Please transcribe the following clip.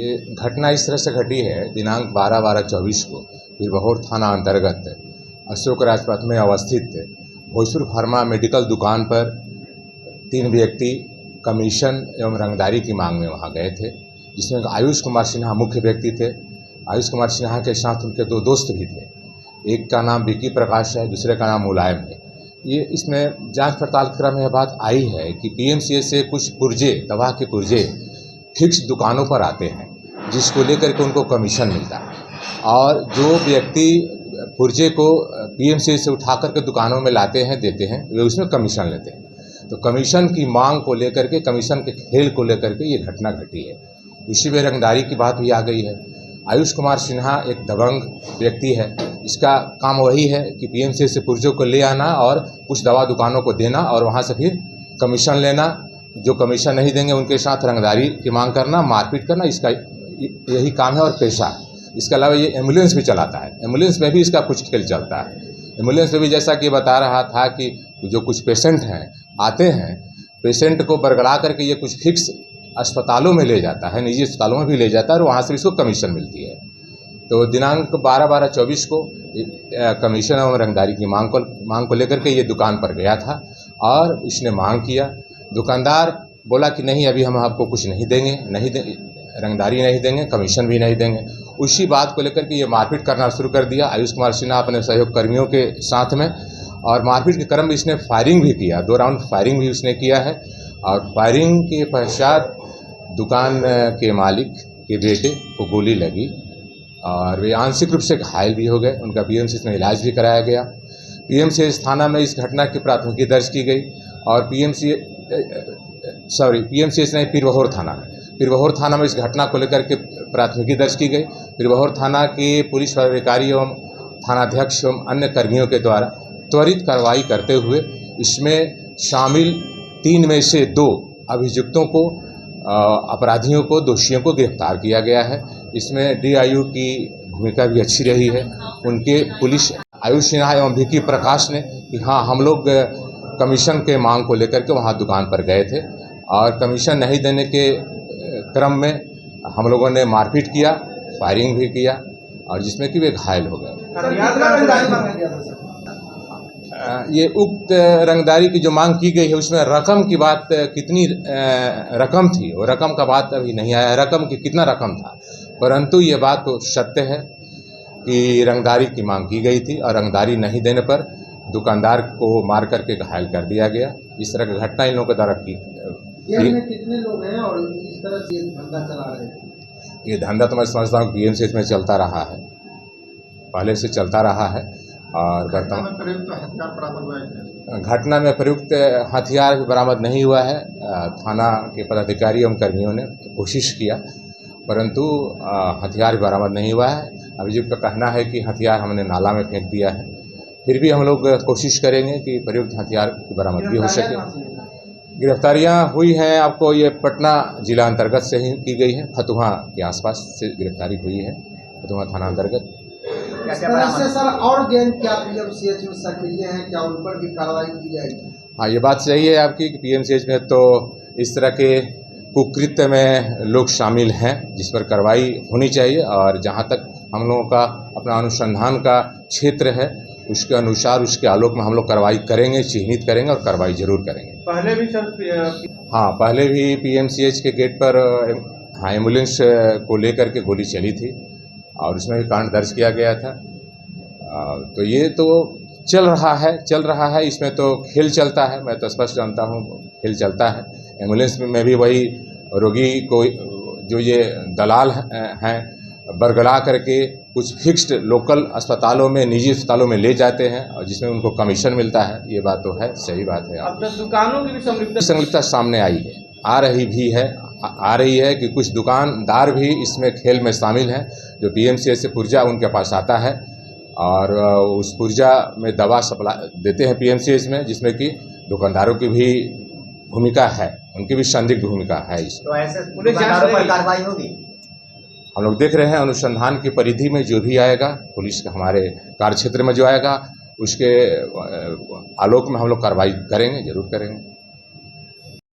ये घटना इस तरह से घटी है। दिनांक 12/12/24 को पीरबहोर थाना अंतर्गत अशोक राजपथ में अवस्थित भोजपुर फार्मा मेडिकल दुकान पर 3 व्यक्ति कमीशन एवं रंगदारी की मांग में वहां गए थे, जिसमें आयुष कुमार सिन्हा मुख्य व्यक्ति थे। आयुष कुमार सिन्हा के साथ उनके 2 दोस्त भी थे। एक का नाम विकी प्रकाश है, दूसरे का नाम मुलायम है। ये इसमें जांच पड़ताल के क्रम में यह बात आई है कि पीएमसीएच से कुछ पुर्जे, दवा के पुर्जे फिक्स दुकानों पर आते हैं, जिसको लेकर के उनको कमीशन मिलता है। और जो व्यक्ति पुर्जे को पीएमसीएच से उठा करके दुकानों में लाते हैं, देते हैं, वे उसमें कमीशन लेते हैं। तो कमीशन की मांग को लेकर के, कमीशन के खेल को लेकर के ये घटना घटी है। उसी में रंगदारी की बात भी आ गई है। आयुष कुमार सिन्हा एक दबंग व्यक्ति है। इसका काम वही है कि पीएमसीएच से पुर्जों को ले आना और कुछ दवा दुकानों को देना और वहाँ से फिर कमीशन लेना। जो कमीशन नहीं देंगे उनके साथ रंगदारी की मांग करना, मारपीट करना, इसका यही काम है और पेशा है। इसके अलावा ये एम्बुलेंस भी चलाता है। एम्बुलेंस में भी इसका कुछ खेल चलता है। एम्बुलेंस में भी जैसा कि बता रहा था कि जो कुछ पेशेंट हैं आते हैं, पेशेंट को बरगला करके ये कुछ फिक्स अस्पतालों में ले जाता है, निजी अस्पतालों में भी ले जाता है और वहाँ से इसको कमीशन मिलती है। तो दिनांक 12/12/24 को कमीशन और रंगदारी की मांग को लेकर के ये दुकान पर गया था और इसने मांग किया। दुकानदार बोला कि नहीं, अभी हम आपको कुछ नहीं देंगे, रंगदारी नहीं देंगे, कमीशन भी नहीं देंगे। उसी बात को लेकर के ये मारपीट करना शुरू कर दिया आयुष कुमार सिन्हा अपने सहयोग कर्मियों के साथ में। और मारपीट के क्रम में इसने फायरिंग भी किया, 2 राउंड फायरिंग भी उसने किया है। और फायरिंग के पश्चात दुकान के मालिक के बेटे को गोली लगी और वे आंशिक रूप से घायल भी हो गए। उनका पीएमसीएच में इलाज भी कराया गया। पीएमसीएच थाना में इस घटना की प्राथमिकी दर्ज की गई और पीएमसीएच नहीं, पीरबहोर थाना में इस घटना को लेकर के प्राथमिकी दर्ज की गई। पीरबहोर थाना के पुलिस पदाधिकारी एवं थानाध्यक्ष एवं अन्य कर्मियों के द्वारा त्वरित कार्रवाई करते हुए इसमें शामिल 3 में से 2 अभियुक्तों को, अपराधियों को, दोषियों को गिरफ्तार किया गया है। इसमें डीआईयू की भूमिका भी अच्छी रही है। उनके पुलिस आयुष सिन्हा एवं विकी प्रकाश ने कि हाँ, हम लोग कमीशन के मांग को लेकर के वहाँ दुकान पर गए थे और कमीशन नहीं देने के क्रम में हम लोगों ने मारपीट किया, फायरिंग भी किया और जिसमें कि वे घायल हो गए। ये उक्त रंगदारी की जो मांग की गई है उसमें रकम की बात, कितनी रकम थी, वो रकम का बात अभी नहीं आया, रकम की कितना रकम था। परंतु ये बात तो सत्य है कि रंगदारी की मांग की गई थी और रंगदारी नहीं देने पर दुकानदार को मार करके घायल कर दिया गया। इस तरह की घटना इन लोगों के द्वारा की। कितने लोग हैं और इस तरह से धंधा चला रहे हैं? ये धंधा तो मैं समझता हूँ पीएमसीएच में चलता रहा है, पहले से चलता रहा है। और घटना में प्रयुक्त हथियार भी बरामद नहीं हुआ है। थाना के पदाधिकारी एवं कर्मियों ने कोशिश किया परंतु हथियार बरामद नहीं हुआ है। अभियुक्त का कहना है कि हथियार हमने नाला में फेंक दिया है। फिर भी हम लोग कोशिश करेंगे कि प्रयुक्त हथियार की बरामदगी हो सके। गिरफ्तारियां हुई हैं, आपको ये पटना जिला अंतर्गत से ही की गई है। फतुहा के आसपास से गिरफ्तारी हुई है, फतुहा थाना अंतर्गत। सर और गैंग क्या पीएमसीएच में सक्रिय हैं, क्या उन पर भी कार्रवाई की जाएगी? हाँ, ये बात सही है आपकी कि पीएमसीएच में तो इस तरह के कुकृत्य में लोग शामिल हैं जिस पर कार्रवाई होनी चाहिए। और जहाँ तक हम लोगों का अपना अनुसंधान का क्षेत्र है उसके अनुसार, उसके आलोक में हम लोग कार्रवाई करेंगे, चिन्हित करेंगे और कार्रवाई जरूर करेंगे। पहले भी सर हाँ, पहले भी पीएमसीएच के गेट पर एम्बुलेंस को लेकर के गोली चली थी और उसमें भी कांड दर्ज किया गया था। तो ये तो चल रहा है। इसमें तो खेल चलता है, मैं तो स्पष्ट जानता हूँ खेल चलता है। एम्बुलेंस में भी वही रोगी को जो ये दलाल हैं बरगला करके कुछ फिक्स्ड लोकल अस्पतालों में, निजी अस्पतालों में ले जाते हैं और जिसमें उनको कमीशन मिलता है। ये बात तो है, सही बात है। अब दुकानों की भी संलिप्तता सामने आई है, आ रही है कि कुछ दुकानदार भी इसमें खेल में शामिल हैं। जो पीएमसीएच से पुर्जा उनके पास आता है और उस पुर्जा में दवा सप्लाई देते हैं पीएमसीएच में, जिसमें कि दुकानदारों की भी भूमिका है, उनकी भी संदिग्ध भूमिका है। तो ऐसे पुलिस पर कार्रवाई होगी? हम लोग देख रहे हैं अनुसंधान की परिधि में जो भी आएगा, पुलिस का हमारे कार्य क्षेत्र में जो आएगा उसके आलोक में हम लोग कार्रवाई करेंगे, जरूर करेंगे।